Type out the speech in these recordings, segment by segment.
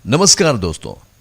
नमस्कार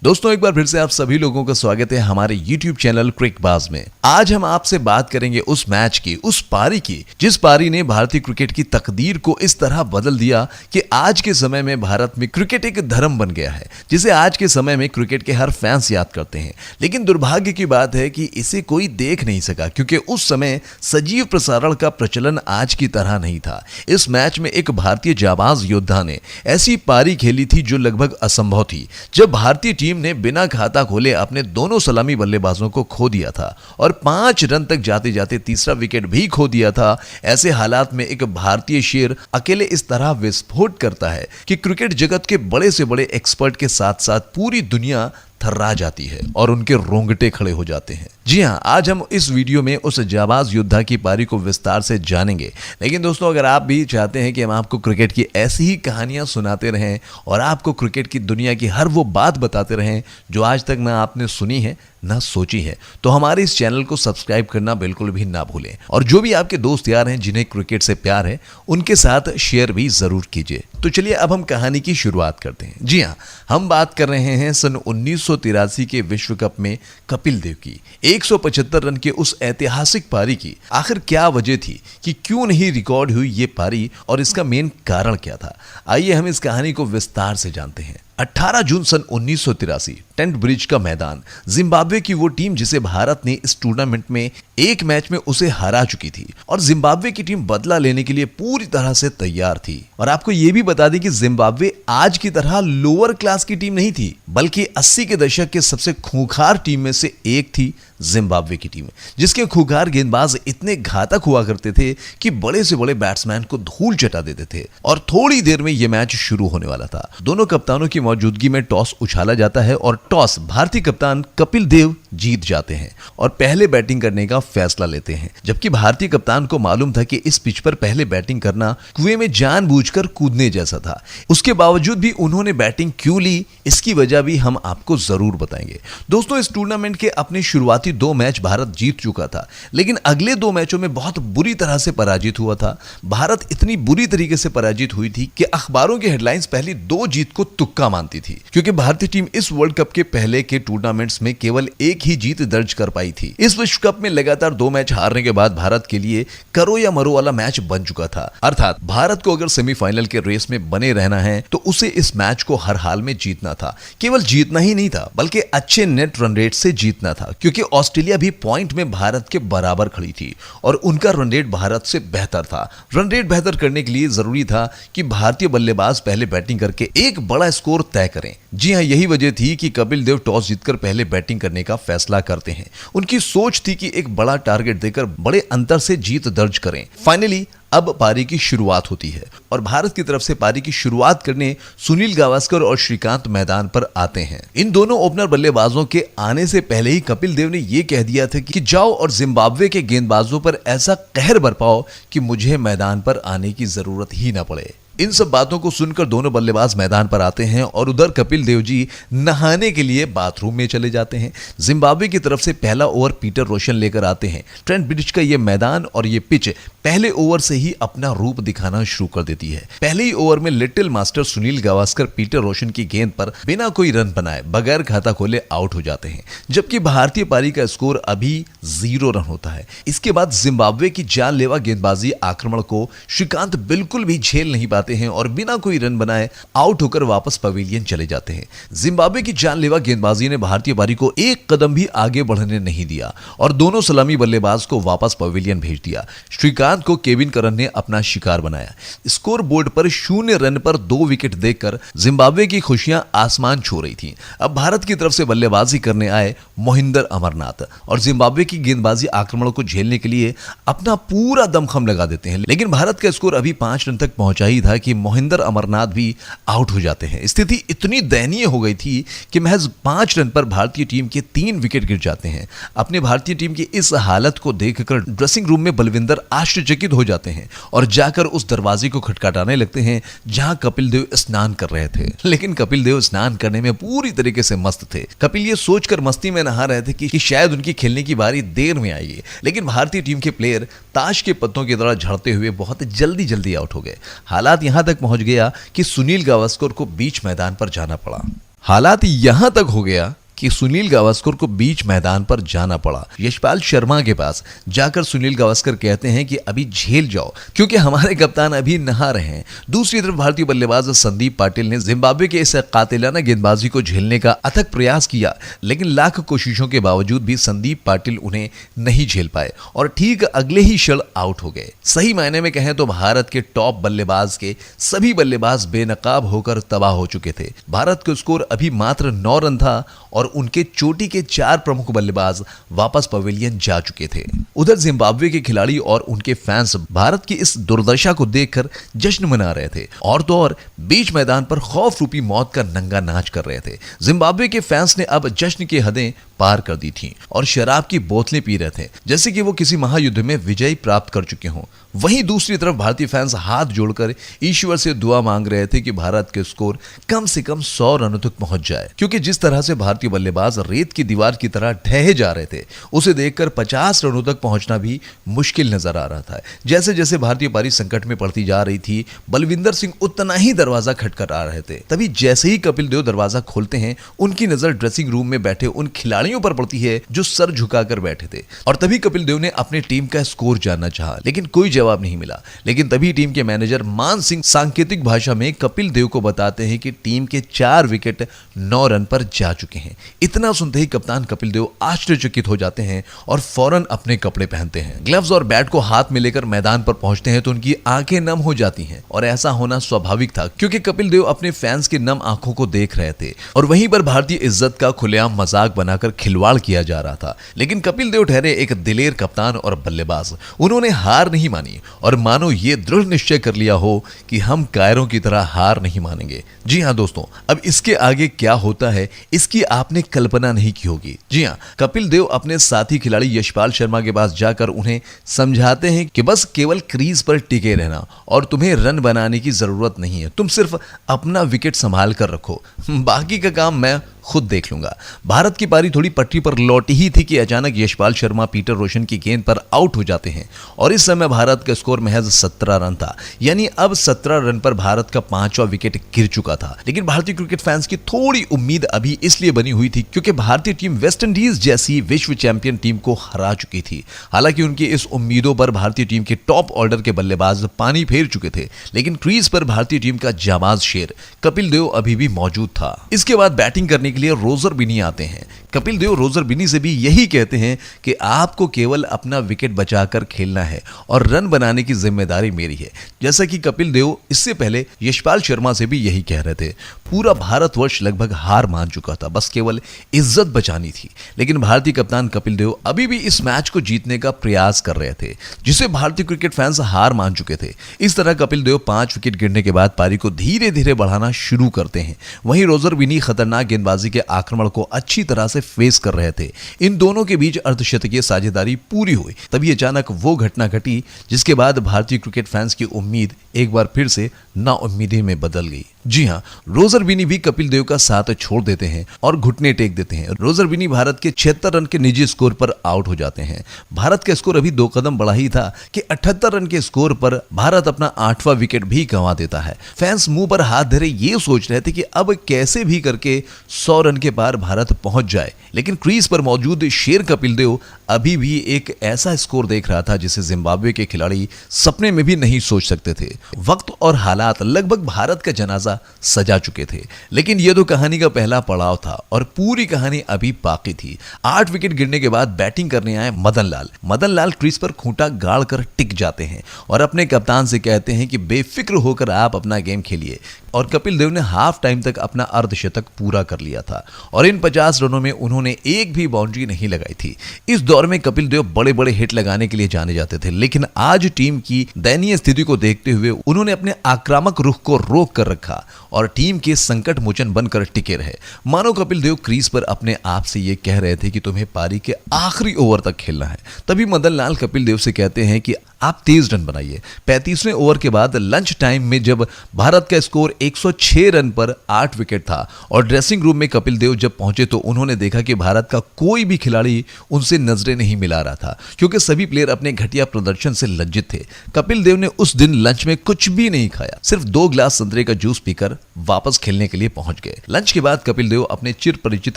दोस्तों एक बार फिर से आप सभी लोगों का स्वागत है हमारे YouTube चैनल क्रिकबाज में। आज हम आपसे बात करेंगे उस मैच की, उस पारी की, जिस पारी ने भारतीय क्रिकेट की तकदीर को इस तरह बदल दिया कि आज के समय में भारत में क्रिकेट एक धर्म बन गया है, जिसे आज के समय में क्रिकेट के हर फैंस याद करते हैं। लेकिन दुर्भाग्य की बात है कि इसे कोई देख नहीं सका, क्योंकि उस समय सजीव प्रसारण का प्रचलन आज की तरह नहीं था। इस मैच में एक भारतीय जाबाज योद्धा ने ऐसी पारी खेली थी जो लगभग असंभव थी, जब भारतीय टीम ने बिना खाता खोले अपने दोनों सलामी बल्लेबाजों को खो दिया था और 5 रन तक जाते जाते तीसरा विकेट भी खो दिया था। ऐसे हालात में एक भारतीय शेर अकेले इस तरह विस्फोट करता है कि क्रिकेट जगत के बड़े से बड़े एक्सपर्ट के साथ साथ पूरी दुनिया थर्रा जाती है और उनके रोंगटे खड़े हो जाते हैं। जी हां, आज हम इस वीडियो में उस जाबाज योद्धा की पारी को विस्तार से जानेंगे। लेकिन दोस्तों, अगर आप भी चाहते हैं कि हम आपको क्रिकेट की ऐसी ही कहानियां सुनाते रहें और आपको क्रिकेट की दुनिया की हर वो बात बताते रहें जो आज तक ना आपने सुनी है ना सोची है, तो हमारे इस चैनल को सब्सक्राइब करना बिल्कुल भी ना भूलें। और जो भी आपके दोस्त यार हैं जिन्हें क्रिकेट से प्यार है, उनके साथ शेयर भी जरूर कीजिए। तो चलिए अब हम कहानी की शुरुआत करते हैं। जी हाँ, हम बात कर रहे हैं सन 1983 के विश्व कप में कपिल देव की 175 रन के उस ऐतिहासिक पारी की। आखिर क्या वजह थी कि क्यों नहीं रिकॉर्ड हुई ये पारी और इसका मेन कारण क्या था? आइए हम इस कहानी को विस्तार से जानते हैं। 18 जून सन 1983 टेंट ब्रिज का मैदान, जिम्बाब्वे की वो टीम जिसे भारत ने इस टूर्नामेंट में एक मैच में उसे हरा चुकी थी, और जिम्बाब्वे की टीम बदला लेने के लिए पूरी तरह से तैयार थी। और आपको यह भी बता दें कि जिम्बाब्वे आज की तरह लोअर क्लास की टीम नहीं थी, बल्कि 80 के दशक के सबसे खूंखार टीम में से एक थी जिम्बाब्वे की टीम, जिसके खूंखार गेंदबाज इतने घातक हुआ करते थे कि बड़े से बड़े बैट्समैन को धूल चटा देते थे। और थोड़ी देर में यह मैच शुरू होने वाला था। दोनों कप्तानों की मौजूदगी में टॉस उछाला जाता है और टॉस भारतीय कप्तान कपिल देव जीत जाते हैं और पहले बैटिंग करने का फैसला लेते हैं। जबकि भारतीय कप्तान को मालूम था कि इस पिच पर पहले बैटिंग करना कुएं में जानबूझकर कूदने जैसा था। उसके बावजूद भी उन्होंने बैटिंग क्यों ली, इसकी वजह भी हम आपको जरूर बताएंगे। दोस्तों, इस टूर्नामेंट के अपने शुरुआती 2 मैच भारत जीत चुका था, लेकिन अगले 2 मैचों में बहुत बुरी तरह से पराजित हुआ था। भारत इतनी बुरी तरीके से पराजित हुई थी कि अखबारों की हेडलाइंस पहली 2 जीत को तुक्का मानती थी, क्योंकि भारतीय टीम इस वर्ल्ड कप के पहले के टूर्नामेंट्स में केवल एक ही जीत दर्ज कर पाई थी। इस विश्व कप में लगातार 2 मैच हारने के बाद भारत के लिए करो या मरो वाला मैच बन चुका था। अर्थात भारत को अगर सेमीफाइनल के रेस में बने रहना है तो उसे इस मैच को हर हाल में जीतना था। केवल जीतना ही नहीं था, बल्कि अच्छे नेट रन रेट से जीतना था, क्योंकि ऑस्ट्रेलिया भी पॉइंट में भारत के बराबर खड़ी थी और उनका रन रेट भारत से बेहतर था। रन रेट बेहतर करने के लिए जरूरी था कि भारतीय बल्लेबाज पहले बैटिंग करके एक बड़ा स्कोर तय करें। जी हां, यही वजह थी कि कपिल देव टॉस जीतकर पहले बैटिंग करने का फैसला करते हैं। उनकी सोच थी कि एक बड़ा टारगेट देकर बड़े अंतर से जीत दर्ज करें। फाइनली अब पारी की शुरुआत होती है और भारत की तरफ से पारी की शुरुआत करने सुनील गावस्कर और श्रीकांत मैदान पर आते हैं। इन दोनों ओपनर बल्लेबाजों के आने से पहले ही कपिल देव ने यह कह दिया था कि जाओ और जिम्बाब्वे के गेंदबाजों पर ऐसा कहर बरपाओ कि मुझे मैदान पर आने की जरूरत ही ना पड़े। इन सब बातों को सुनकर दोनों बल्लेबाज मैदान पर आते हैं और उधर कपिल देव जी नहाने के लिए बाथरूम में चले जाते हैं। जिम्बाब्वे की तरफ से पहला ओवर पीटर रोशन लेकर आते हैं। ट्रेंट ब्रिज का ये मैदान और ये पिच पहले ओवर से ही अपना रूप दिखाना शुरू कर देती है। पहले ही ओवर में little master Sunil Gavaskar Peter Roshan की गेंद पर बिना कोई रन बनाए बगैर खाता खोले आउट हो जाते हैं, जबकि भारतीय पारी का स्कोर अभी 0 रन होता है। इसके बाद जिम्बाब्वे की जानलेवा गेंदबाजी आक्रमण को श्रीकांत बिल्कुल भी झेल नहीं पाते हैं और बिना कोई रन बनाए आउट होकर वापस पवेलियन चले जाते हैं। जिम्बाब्वे की जानलेवा गेंदबाजी ने भारतीय पारी को एक कदम भी आगे बढ़ने नहीं दिया और दोनों सलामी बल्लेबाज को वापस पवेलियन भेज दिया। श्रीकांत को केविन करन ने अपना शिकार बनाया। स्कोर बोर्ड पर 0 रन पर 2 विकेट देकर जिम्बाब्वे की खुशियां आसमान छू रही थीं। अब भारत की तरफ से बल्लेबाजी करने आए मोहिंदर अमरनाथ और जिम्बाब्वे की गेंदबाजी आक्रमण को झेलने के लिए अपना पूरा दमखम लगा देते हैं। लेकिन भारत का स्कोर अभी 5 रन तक पहुंचा ही था कि मोहिंदर अमरनाथ भी आउट हो जाते हैं। स्थिति इतनी दयनीय हो गई थी कि महज 5 रन पर भारतीय टीम के 3 विकेट गिर जाते हैं। अपने भारतीय टीम की इस हालत को देखकर ड्रेसिंग रूम में बलविंदर आश्चर्यचकित हो जाते हैं और जाकर उस दरवाजे को खटखटाने लगते हैं जहां कपिल देव स्नान कर रहे थे। लेकिन कपिल देव स्नान करने में पूरी तरीके से मस्त थे। कपिल ये सोचकर मस्ती में नहा रहे थे कि शायद उनकी खेलने की बारी देर में आएगी, लेकिन भारतीय टीम के प्लेयर ताश के पत्तों की तरह झड़ते हुए बहुत जल्दी आउट हो गए। हालात यहां तक पहुंच गया कि सुनील गावस्कर को बीच मैदान पर जाना पड़ा। हालात यहां तक हो गया कि सुनील गावस्कर को बीच मैदान पर जाना पड़ा। यशपाल शर्मा के पास जाकर सुनील गावस्कर कहते हैं कि अभी झेल जाओ क्योंकि हमारे कप्तान अभी नहा रहे हैं। दूसरी तरफ भारतीय बल्लेबाज संदीप पाटिल ने जिम्बाब्वे के इस कातिलाना गेंदबाजी को झेलने का अथक प्रयास किया, लेकिन लाख कोशिशों के बावजूद भी संदीप पाटिल उन्हें नहीं झेल पाए और ठीक अगले ही क्षण आउट हो गए। सही मायने में कहें तो भारत के टॉप बल्लेबाज के सभी बल्लेबाज बेनकाब होकर तबाह हो चुके थे। भारत का स्कोर अभी मात्र 9 रन था और उनके चोटी के 4 प्रमुख बल्लेबाज वापस पवेलियन जा चुके थे। उधर जिम्बाब्वे के खिलाड़ी और उनके फैंस भारत की इस दुर्दशा को देखकर जश्न मना रहे थे और तो और बीच मैदान पर खौफ रूपी मौत का नंगा नाच कर रहे थे। जिम्बाब्वे के फैंस ने अब जश्न की हदें पार कर दी थी और शराब की बोतलें पी रहे थे जैसे कि वो किसी महायुद्ध में विजय प्राप्त कर चुके हों। वहीं दूसरी तरफ भारतीय फैंस हाथ जोड़कर ईश्वर से दुआ मांग रहे थे कि भारत के स्कोर कम से कम 100 रनों तक पहुंच जाए, क्योंकि जिस तरह से भारतीय बल्लेबाज रेत की दीवार की तरह ढहे जा रहे थे उसे देखकर 50 रनों तक पहुंचना भी मुश्किल नजर आ रहा था। जैसे जैसे भारतीय पारी संकट में पड़ती जा रही थी, बलविंदर सिंह उतना ही दरवाजा खटखटा रहे थे। तभी जैसे ही कपिल देव दरवाजा खोलते हैं, उनकी नजर ड्रेसिंग रूम में बैठे उन खिलाड़ियों पर पड़ती है जो सर झुकाकर बैठे थे और तभी कपिल देव ने अपनी टीम का स्कोर जानना चाहा, लेकिन कोई जवाब नहीं मिला। लेकिन तभी टीम के मैनेजर मान सिंह सांकेतिक भाषा में कपिल देव को बताते हैं कि टीम के 4 विकेट 9 रन पर जा चुके हैं। इतना सुनते ही कप्तान कपिल देव आश्चर्यचकित हो जाते हैं और फौरन अपने कपड़े पहनते हैं, ग्लव्स और बैट को हाथ में लेकर मैदान पर पहुंचते हैं तो उनकी आंखें नम हो जाती हैं और ऐसा होना स्वाभाविक था क्योंकि कपिल देव अपने फैंस की नम आंखों को देख रहे थे और वहीं पर भारतीय इज्जत का खुलेआम मजाक बनाकर खिलवाड़ किया जा रहा था। लेकिन कपिल देव ठहरे एक दिलेर कप्तान और बल्लेबाज। उन्होंने हार नहीं मानी और मानो ये दृढ़ निश्चय कर लिया हो कि हम कायरों की तरह हार नहीं मानेंगे। जी हाँ दोस्तों, अब इसके आगे क्या होता है इसकी आपने कल्पना नहीं की होगी। जी हाँ, कपिल देव अपने साथी खिलाड़ी यशपाल शर्मा के पास जाकर उन्हें समझाते हैं कि बस केवल क्रीज पर टिके रहना और तुम्हें रन बनाने की जरूरत नहीं है, तुम सिर्फ अपना विकेट संभाल कर रखो, बाकी का काम मैं खुद देख लूंगा। भारत की पारी थोड़ी पटरी पर लौटी ही थी कि अचानक यशपाल शर्मा पीटर रोशन की गेंद पर आउट हो जाते हैं और इस समय भारत का स्कोर महज 17 रन था। यानी अब 17 रन पर भारत का 5वां विकेट गिर चुका था। लेकिन भारतीय क्रिकेट फैंस की थोड़ी उम्मीद अभी इसलिए बनी हुई थी क्योंकि भारतीय टीम वेस्टइंडीज जैसी विश्व चैंपियन टीम को हरा चुकी थी। हालांकि उनकी इस उम्मीदों पर भारतीय टीम के टॉप ऑर्डर के बल्लेबाज पानी फेर चुके थे, लेकिन क्रीज पर भारतीय टीम का जाबाज शेर कपिल देव अभी भी मौजूद था। इसके बाद बैटिंग करने के लिए रोजर बिनी आते हैं। कपिल देव रोजर बिनी से भी यही कहते हैं कि आपको केवल अपना विकेट बचाकर खेलना है और रन बनाने की जिम्मेदारी मेरी है। जैसा कि कपिल देव इससे पहले यशपाल शर्मा से भी यही कह रहे थे। पूरा भारतवर्ष लगभग हार मान चुका था, बस केवल इज्जत बचानी थी। लेकिन भारतीय कप्तान कपिल देव अभी भी इस मैच को जीतने का प्रयास कर रहे थे, जिसे भारतीय क्रिकेट फैंस हार मान चुके थे। इस तरह कपिल देव 5 विकेट गिरने के बाद पारी को धीरे धीरे बढ़ाना शुरू करते हैं। वहीं रोजर बिनी खतरनाक गेंदबाजी के आक्रमण को अच्छी तरह से फेस कर रहे थे। इन दोनों के बीच अर्धशतकीय साझेदारी पूरी हुई। तभी अचानक वो घटना घटी जिसके बाद भारतीय क्रिकेट फैंस की उम्मीद एक बार फिर से नाउम्मीदी में बदल गई। जी हां, रोजर बिनी भी कपिल देव का साथ छोड़ देते हैं और घुटने टेक देते हैं। रोजर बिनी भारत के 76 रन के निजी स्कोर पर आउट हो जाते हैं। भारत का स्कोर अभी 2 कदम बढ़ा ही था कि 78 रन के स्कोर पर भारत अपना 8वां विकेट भी गंवा देता है। फैंस मुंह पर हाथ धरे ये सोच रहे थे कि अब कैसे भी करके 100 रन के पार भारत पहुंच जाए, लेकिन क्रीज पर मौजूद शेर कपिल देव अभी भी एक ऐसा स्कोर देख रहा था जिसे जिम्बाब्वे के खिलाड़ी सपने में भी नहीं सोच सकते थे। वक्त और हालात लगभग भारत का जनाजा सजा चुके थे, लेकिन यह तो कहानी का पहला पड़ाव था और पूरी कहानी अभी बाकी थी। 8 विकेट गिरने के बाद बैटिंग करने आए मदन लाल क्रीज पर खूंटा गाड़ कर टिक जाते हैं और अपने कप्तान से कहते हैं कि बेफिक्र होकर आप अपना गेम खेलिए। और कपिल देव ने हाफ टाइम तक अपना अर्धशतक पूरा कर लिया था और इन 50 रनों में उन्होंने एक भी बाउंड्री नहीं लगाई थी। इस दौर में कपिल देव बड़े बड़े हिट लगाने के लिए जाने जाते थे, लेकिन आज टीम की दयनीय स्थिति को देखते हुए उन्होंने अपने आक्रामक रुख को रोक कर रखा और टीम के संकट मोचन बनकर टिके रहे। मानो कपिल देव क्रीज पर अपने आप से ये कह रहे थे कि तुम्हें पारी के आखिरी ओवर तक खेलना है। तभी मदन लाल कपिल देव से कहते हैं कि आप 23 रन बनाइए। 35वें ओवर के बाद लंच टाइम में जब भारत का स्कोर 106 रन पर 8 विकेट था और ड्रेसिंग रूम में कपिल देव जब पहुंचे तो उन्होंने देखा कि भारत का कोई भी खिलाड़ी उनसे नजरें नहीं मिला रहा था, क्योंकि सभी प्लेयर अपने घटिया प्रदर्शन से लज्जित थे। कपिल देव ने उस दिन लंच में कुछ भी नहीं खाया, सिर्फ 2 गिलास संतरे का जूस पीकर लेकर वापस खेलने के लिए पहुंच गए। लंच के बाद कपिल देव अपने चिर परिचित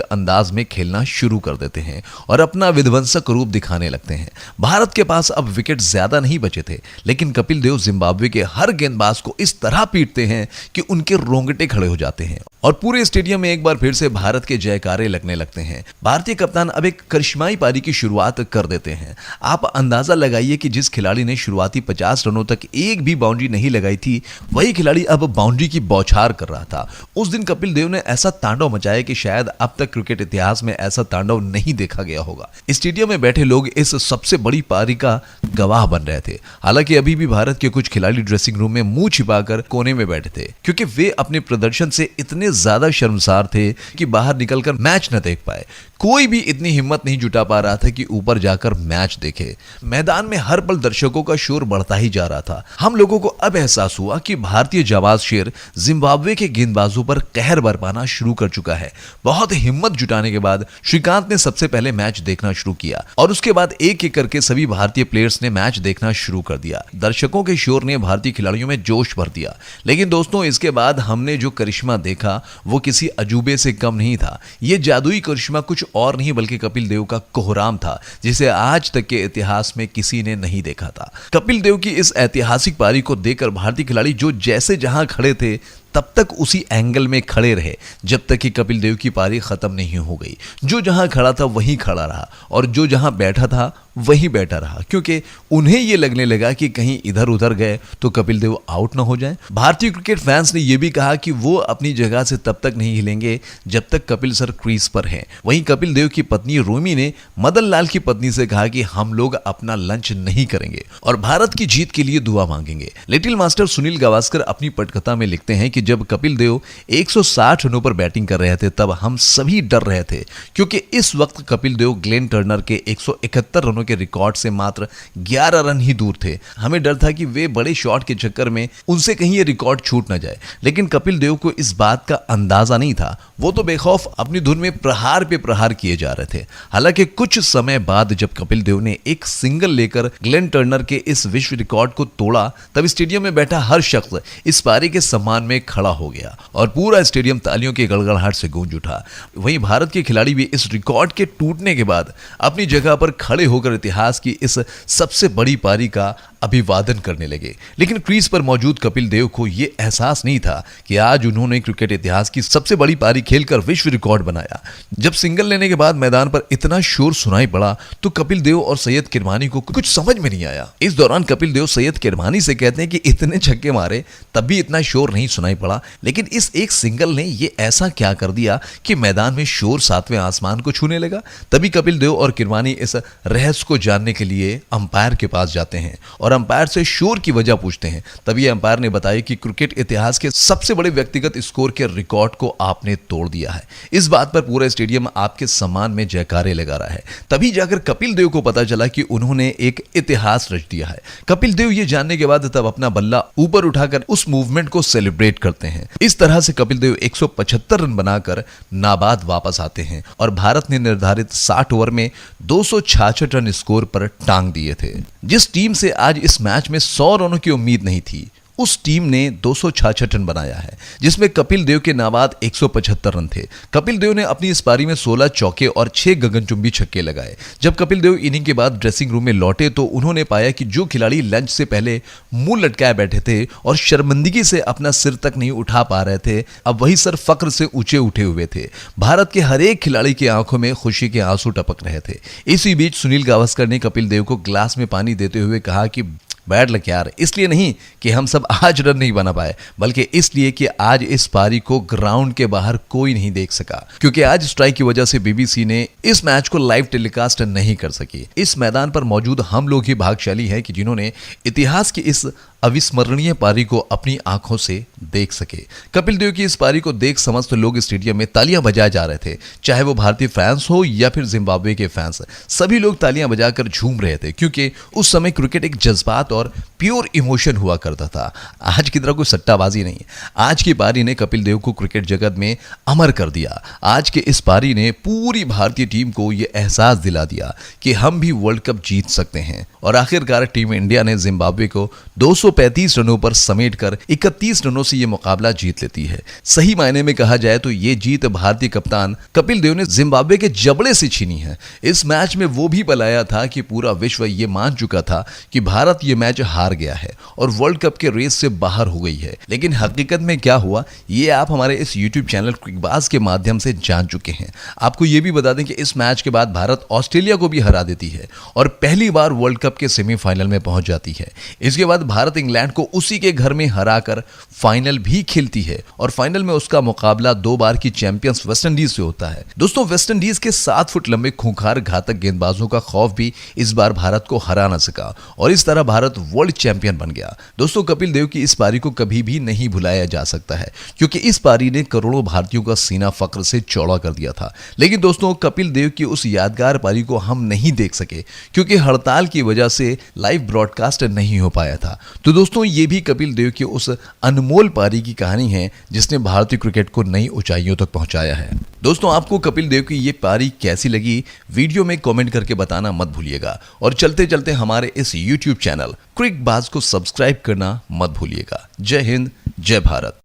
अंदाज में खेलना शुरू कर देते हैं और अपना विध्वंसक रूप दिखाने लगते हैं। भारत के पास अब विकेट ज्यादा नहीं बचे थे, लेकिन कपिल देव जिम्बाब्वे के हर गेंदबाज को इस तरह पीटते हैं कि उनके रोंगटे खड़े हो जाते हैं और पूरे स्टेडियम में एक बार फिर से भारत के जयकारे लगने लगते हैं। भारतीय कप्तान अब एक करिश्माई पारी की शुरुआत कर देते हैं। आप अंदाजा लगाइए कि जिस खिलाड़ी ने शुरुआती 50 रनों तक एक भी बाउंड्री नहीं लगाई थी, वही खिलाड़ी अब बाउंड्री की बौछार कर रहा था। उस दिन कपिल देव ने ऐसा तांडव मचाया कि शायद अब तक क्रिकेट इतिहास में ऐसा तांडव नहीं देखा गया होगा। स्टेडियम में बैठे लोग इस सबसे बड़ी पारी का गवाह बन रहे थे। हालांकि अभी भी भारत के कुछ खिलाड़ी ड्रेसिंग रूम में मुंह छिपाकर कोने में बैठे थे, क्योंकि वे अपने प्रदर्शन से इतने ज्यादा शर्मसार थे कि बाहर निकलकर मैच न देख पाए। कोई भी इतनी हिम्मत नहीं जुटा पा रहा था कि ऊपर जाकर मैच देखे। मैदान में हर पल दर्शकों का शोर बढ़ता ही जा रहा था। हम लोगों को अब एहसास हुआ कि भारतीय जाबाज शेर जिम्बाब्वे के गेंदबाजों पर कहर बरपाना शुरू कर चुका है। बहुत हिम्मत जुटाने के बाद श्रीकांत ने सबसे पहले मैच देखना शुरू किया और उसके बाद एक एक करके सभी भारतीय प्लेयर्स ने मैच देखना शुरू कर दिया। दर्शकों के शोर ने भारतीय खिलाड़ियों में जोश भर दिया। लेकिन दोस्तों, इसके बाद हमने जो करिश्मा देखा वो किसी अजूबे से कम नहीं था। ये जादुई करिश्मा कुछ और नहीं बल्कि कपिल देव का कोहराम था, जिसे आज तक के इतिहास में किसी ने नहीं देखा था। कपिल देव की इस ऐतिहासिक पारी को देखकर भारतीय खिलाड़ी जो जैसे जहां खड़े थे तब तक उसी एंगल में खड़े रहे जब तक कि कपिल देव की पारी खत्म नहीं हो गई। जो जहां खड़ा था वहीं खड़ा रहा और जो जहां बैठा था वहीं बैठा रहा, क्योंकि उन्हें यह लगने लगा कि कहीं इधर उधर गए तो कपिल देव आउट ना हो जाए। भारतीय क्रिकेट फैंस ने यह भी कहा कि वो अपनी जगह से तब तक नहीं हिलेंगे जब तक कपिल सर क्रीज पर हैं। वहीं कपिल देव की पत्नी रोमी ने मदन लाल की पत्नी से कहा कि हम लोग अपना लंच नहीं करेंगे और भारत की जीत के लिए दुआ मांगेंगे। लिटिल मास्टर सुनील गावस्कर अपनी पटकथा में लिखते हैं कि जब कपिल देव 160 रनों पर बैटिंग कर रहे थे तब हम सभी डर रहे थे, क्योंकि इस वक्त कपिल देव ग्लेन टर्नर के 171 रनों के रिकॉर्ड से मात्र 11 रन ही दूर थे। हमें डर था कि वे बड़े शॉट के चक्कर में उनसे कहीं ये रिकॉर्ड छूट न जाए, लेकिन कपिल देव को इस बात का अंदाजा नहीं था। वो तो बेखौफ अपनी धुन में प्रहार पे प्रहार किए जा रहे थे। हालांकि कुछ समय बाद जब कपिल देव ने एक सिंगल लेकर ग्लेन टर्नर के इस विश्व रिकॉर्ड को तोड़ा, तब स्टेडियम में बैठा हर शख्स इस पारी के सम्मान में खड़ा हो गया और पूरा स्टेडियम तालियों के गड़गड़ाहट से गूंज उठा। वहीं भारत के खिलाड़ी भी इस रिकॉर्ड के टूटने के बाद अपनी जगह पर खड़े होकर इतिहास की इस सबसे बड़ी पारी का अभिवादन करने लगे। लेकिन क्रीज पर मौजूद कपिल देव को यह एहसास नहीं था कि आज उन्होंने क्रिकेट इतिहास की सबसे बड़ी पारी खेलकर विश्व रिकॉर्ड बनाया। जब सिंगल लेने के बाद मैदान पर इतना शोर सुनाई पड़ा तो कपिल देव और सैयद किरमानी को कुछ समझ में नहीं आया। इस दौरान कपिल देव सैयद किरमानी से कहते हैं कि इतने छक्के मारे तब भी इतना शोर नहीं सुनाई पड़ा, लेकिन इस एक सिंगल ने ये ऐसा क्या कर दिया कि मैदान में शोर सातवें आसमान को छूने लगा। तभी कपिल देव और किरमानी इस रहस्य को जानने के लिए अंपायर के पास जाते हैं और अंपायर से शोर की वजह पूछते हैं। तभी अंपायर ने बताया कि क्रिकेट इतिहास के सबसे बड़े व्यक्तिगत स्कोर के रिकॉर्ड को आपने तोड़ दिया है। इस बात पर पूरा स्टेडियम आपके सम्मान में जयकारे लगा रहा है। तभी जाकर कपिल देव को पता चला कि उन्होंने एक इतिहास रच दिया है। कपिल देव ये जानने के बाद तब अपना बल्ला ऊपर उठाकर उस मूवमेंट को सेलिब्रेट करते हैं। इस तरह से कपिल देव 175 रन बनाकर नाबाद वापस आते हैं और भारत ने निर्धारित 60 ओवर में 266 रन स्कोर पर टांग दिए थे। जिस टीम से आज इस मैच में 100 रनों की उम्मीद नहीं थी, उस टीम ने 266 रन बनाया है, जिसमें कपिल देव के नाबाद 175 रन थे। कपिल देव ने अपनी इस पारी में 16 चौके और 6 गगनचुंबी छक्के लगाए। जब कपिल देव इनिंग के बाद ड्रेसिंग रूम में लौटे तो उन्होंने पाया कि जो खिलाड़ी लंच से पहले मुंह लटकाए बैठे थे और शर्मिंदगी से अपना सिर तक नहीं उठा पा रहे थे, अब वही सर फक्र से ऊंचे उठे हुए थे। भारत के हर एक खिलाड़ी की आंखों में खुशी के आंसू टपक रहे थे। इसी बीच सुनील गावस्कर ने कपिल देव को ग्लास में पानी देते हुए कहा कि बैड लक यार, इसलिए नहीं कि हम सब आज रन नहीं बना पाए, बल्कि इसलिए कि आज इस पारी को ग्राउंड के बाहर कोई नहीं देख सका, क्योंकि आज स्ट्राइक की वजह से बीबीसी ने इस मैच को लाइव टेलीकास्ट नहीं कर सकी। इस मैदान पर मौजूद हम लोग ही भाग्यशाली हैं कि जिन्होंने इतिहास की इस अविस्मरणीय पारी को अपनी आंखों से देख सके। कपिल देव की इस पारी को देख समस्त लोग स्टेडियम में तालियां बजाए जा रहे थे, चाहे वो भारतीय फैंस हो या फिर जिम्बाब्वे के फैंस। सभी लोग तालियां बजाकर झूम रहे थे, क्योंकि उस समय क्रिकेट एक जज्बात और प्योर इमोशन हुआ करता था। आज की तरह कोई सट्टाबाजी नहीं। आज की पारी ने कपिल देव को क्रिकेट जगत में अमर कर दिया। आज के इस पारी ने पूरी भारतीय टीम को यह एहसास दिला दिया कि हम भी वर्ल्ड कप जीत सकते हैं। और आखिरकार टीम इंडिया ने जिम्बाब्वे को 235 रनों पर समेटकर 31 रनों से यह मुकाबला जीत लेती है। सही मायने में कहा जाए तो यह जीत भारतीय कप्तान कपिल देव ने जिम्बाब्वे के जबड़े से छीनी है। इस मैच में वो भी बलाया था कि पूरा विश्व ये मान चुका था कि भारत ये मैच हार गया है और वर्ल्ड कप के रेस से बाहर हो गई है। लेकिन हकीकत में क्या हुआ ये आप हमारे इस YouTube चैनल क्रिकबाज के माध्यम से जान चुके हैं। आपको ये भी बता दें कि इस मैच के बाद भारत ऑस्ट्रेलिया को भी हरा देती है और पहली बार वर्ल्ड कप के सेमीफाइनल में पहुंच जाती है। इसके बाद भारत इंग्लैंड को उसी के घर में हराकर फाइनल भी खेलती है और फाइनल में उसका मुकाबला 2 बार की चैंपियंस वेस्टइंडीज से होता है। दोस्तों, वेस्टइंडीज के 7 फुट लंबे खूंखार घातक गेंदबाजों का खौफ भी इस बार भारत को हरा न सका और इस तरह भारत वर्ल्ड चैंपियन बन गया। दोस्तों, कपिल देव की इस पारी को कभी भी नहीं भुलाया जा सकता है क्योंकि इस पारी ने करोड़ों भारतीयों का सीना फक्र से चौड़ा कर दिया था। लेकिन दोस्तों, कपिल देव की उस यादगार पारी को हम नहीं देख सके क्योंकि हड़ताल की वजह से लाइव ब्रॉडकास्ट नहीं हो पाया था। तो दोस्तों, ये भी कपिल देव की उस अनमोल पारी की कहानी है जिसने भारतीय क्रिकेट को नई ऊंचाइयों तक पहुंचाया है। दोस्तों, आपको कपिल देव की ये पारी कैसी लगी वीडियो में कमेंट करके बताना मत भूलिएगा और चलते चलते हमारे इस YouTube चैनल क्रिकबाज को सब्सक्राइब करना मत भूलिएगा। जय हिंद, जय भारत।